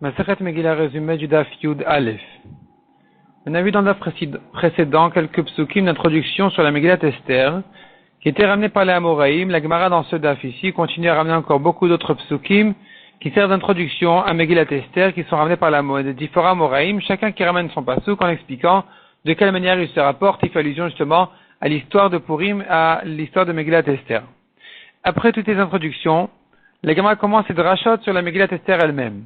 Masechet Megillah résumé du Daf Yud Aleph. On a vu dans le Daf précédent quelques psukim d'introduction sur la Megillat Esther, qui étaient ramenés par les Amoraïm. La Gemara dans ce Daf ici continue à ramener encore beaucoup d'autres psukim qui servent d'introduction à Megillat Esther, qui sont ramenés par les différents Amoraïm, chacun qui ramène son pasuk en expliquant de quelle manière il se rapporte. Il fait allusion justement à l'histoire de Purim, à l'histoire de Megillat Esther. Après toutes les introductions, la Gemara commence ses drashot sur la Megillat Esther elle-même.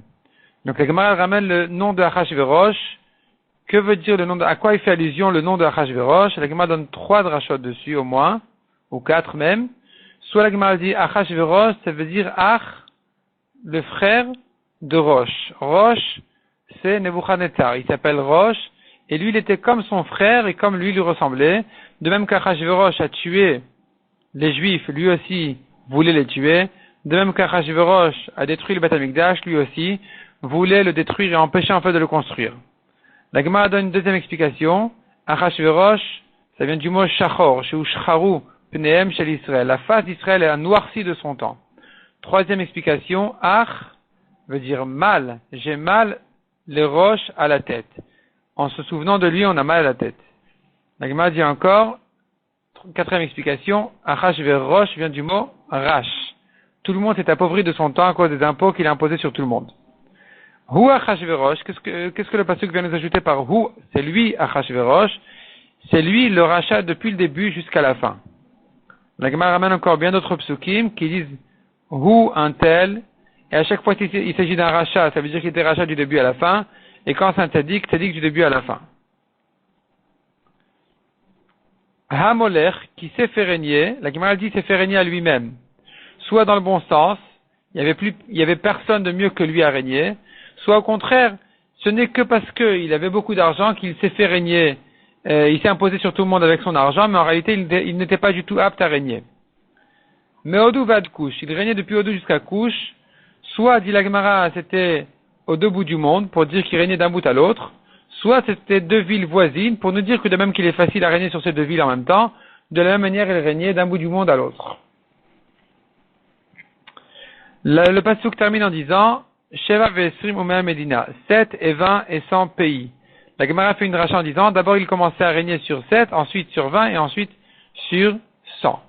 Donc la Gemara ramène le nom de Achashverosh. Que veut dire le nom à quoi il fait allusion le nom de Achashverosh? La Gemara donne 3 drashot dessus au moins, ou 4 même. Soit la Gemara dit Achashverosh, ça veut dire Ach, le frère de Rosh. Rosh, c'est Nebuchadnezzar. Il s'appelle Rosh, et lui il était comme son frère et comme lui ressemblait. De même qu'Achashverosh a tué les Juifs, lui aussi voulait les tuer. De même qu'Achashverosh a détruit le Beth Amikdash, lui aussi voulait le détruire et empêcher en fait de le construire. La Gemara donne une deuxième explication. Achashverosh, ça vient du mot shachor, chez Ushcharu, pneem shel Israël. La face d'Israël est a noirci de son temps. Troisième explication, Ach veut dire mal. J'ai mal les roches à la tête. En se souvenant de lui, on a mal à la tête. La Gemara dit encore, quatrième explication, Achashverosh vient du mot rash. Tout le monde s'est appauvri de son temps à cause des impôts qu'il a imposés sur tout le monde. Hu Achashverosh, qu'est-ce que le pasuk vient nous ajouter par Hu? C'est lui Achashverosh, c'est lui le rachat depuis le début jusqu'à la fin. La Gemara ramène encore bien d'autres psukim qui disent Hu un tel, et à chaque fois qu'il s'agit d'un rachat, ça veut dire qu'il était rachat du début à la fin, et quand c'est un tzaddik du début à la fin. Hamolech, qui s'est fait régner, la Gemara dit s'est fait régner à lui-même, soit dans le bon sens, il y avait personne de mieux que lui à régner, soit au contraire, ce n'est que parce qu'il avait beaucoup d'argent qu'il s'est fait régner, il s'est imposé sur tout le monde avec son argent, mais en réalité il n'était pas du tout apte à régner. Mais Odou va de Couche, il régnait depuis Odou jusqu'à Couche, soit dit la Gemara c'était aux deux bouts du monde, pour dire qu'il régnait d'un bout à l'autre, soit c'était 2 villes voisines, pour nous dire que de même qu'il est facile à régner sur ces 2 villes en même temps, de la même manière il régnait d'un bout du monde à l'autre. Le pasuk termine en disant Sheva ve'esrim umea medina, 7 et 20 et 100 pays. La Gemara fait une dracha en disant d'abord il commençait à régner sur 7, ensuite sur 20 et ensuite sur 100.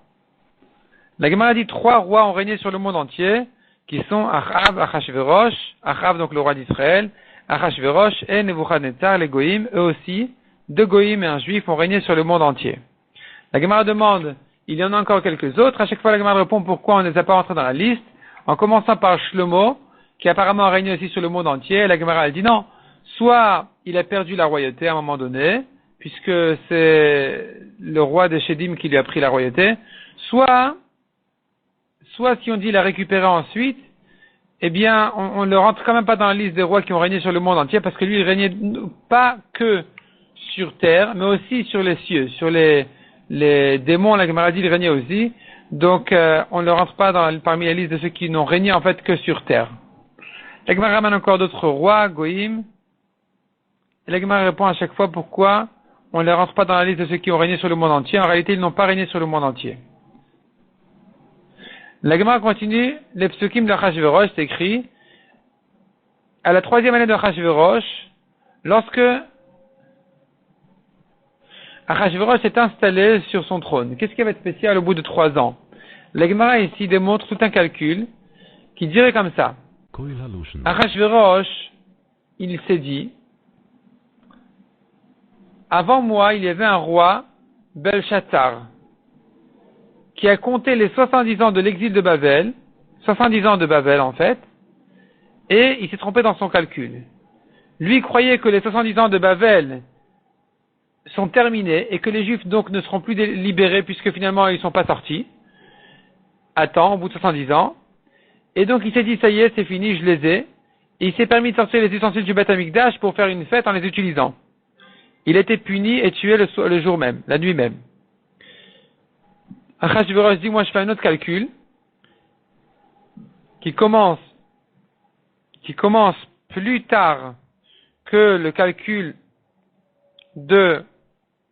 La Gemara dit 3 rois ont régné sur le monde entier, qui sont Achav, Achashverosh, Achav donc le roi d'Israël, Achashverosh et Nebuchadnezzar les Goïm, eux aussi, 2 Goïm et un Juif ont régné sur le monde entier. La Gemara demande, il y en a encore quelques autres, à chaque fois la Gemara répond pourquoi on ne les a pas rentrés dans la liste, en commençant par Shlomo, qui apparemment a régné aussi sur le monde entier. La Gemara elle dit non, soit il a perdu la royauté à un moment donné, puisque c'est le roi de Shedim qui lui a pris la royauté, soit si on dit il a récupéré ensuite, eh bien on ne le rentre quand même pas dans la liste des rois qui ont régné sur le monde entier, parce que lui il régnait pas que sur terre, mais aussi sur les cieux, sur les démons. La Gemara dit il régnait aussi, donc on ne le rentre pas parmi la liste de ceux qui n'ont régné en fait que sur terre. La Gemara ramène encore d'autres rois, Goïm, et la Gemara répond à chaque fois pourquoi on ne les rentre pas dans la liste de ceux qui ont régné sur le monde entier. En réalité, ils n'ont pas régné sur le monde entier. La Gemara continue, les psukim de Achashverosh, c'est écrit, à la 3e année de Achashverosh, lorsque Achashverosh s'est installé sur son trône. Qu'est-ce qui va être spécial au bout de 3 ans? La Gemara ici démontre tout un calcul qui dirait comme ça. Achashverosh, il s'est dit, avant moi, il y avait un roi, Belshazzar, qui a compté les 70 ans de l'exil de Babel, 70 ans de Babel en fait, et il s'est trompé dans son calcul. Lui croyait que les 70 ans de Babel sont terminés et que les Juifs donc ne seront plus libérés puisque finalement ils ne sont pas sortis à temps, au bout de 70 ans. Et donc il s'est dit ça y est, c'est fini, je les ai. Et il s'est permis de sortir les ustensiles du Beth Amikdash pour faire une fête en les utilisant. Il a été puni et tué le jour même, la nuit même. Achashverosh dit, moi je fais un autre calcul qui commence plus tard que le calcul de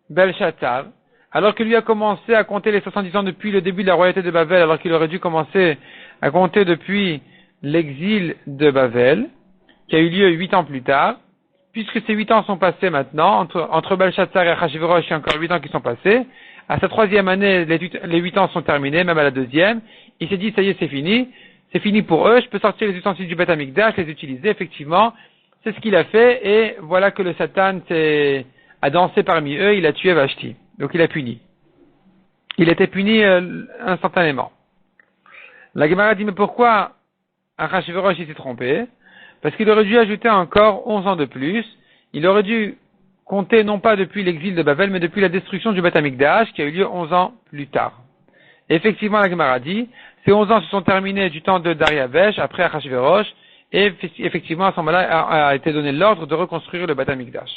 Belshazzar, alors que lui a commencé à compter les 70 ans depuis le début de la royauté de Babel, alors qu'il aurait dû commencer à compter depuis l'exil de Babel. qui a eu lieu 8 ans plus tard, puisque ces 8 ans sont passés maintenant, entre Belshazzar et Achashverosh, il y a encore 8 ans qui sont passés, à sa troisième année, les 8 ans sont terminés, même à la deuxième, il s'est dit, ça y est, c'est fini pour eux, je peux sortir les ustensiles du Beth Amikdash, les utiliser, effectivement, c'est ce qu'il a fait, et voilà que le Satan a dansé parmi eux, il a tué Vashti, donc il a puni. Il était puni instantanément. La Gemara dit, mais pourquoi Achashverosh s'est trompé? Parce qu'il aurait dû ajouter encore 11 ans de plus. Il aurait dû compter non pas depuis l'exil de Babel, mais depuis la destruction du Beth Amikdash, qui a eu lieu 11 ans plus tard. Et effectivement, la Gemara dit, ces 11 ans se sont terminés du temps de Dariavesh, après Achashverosh, et effectivement, à ce moment-là, a été donné l'ordre de reconstruire le Beth Amikdash.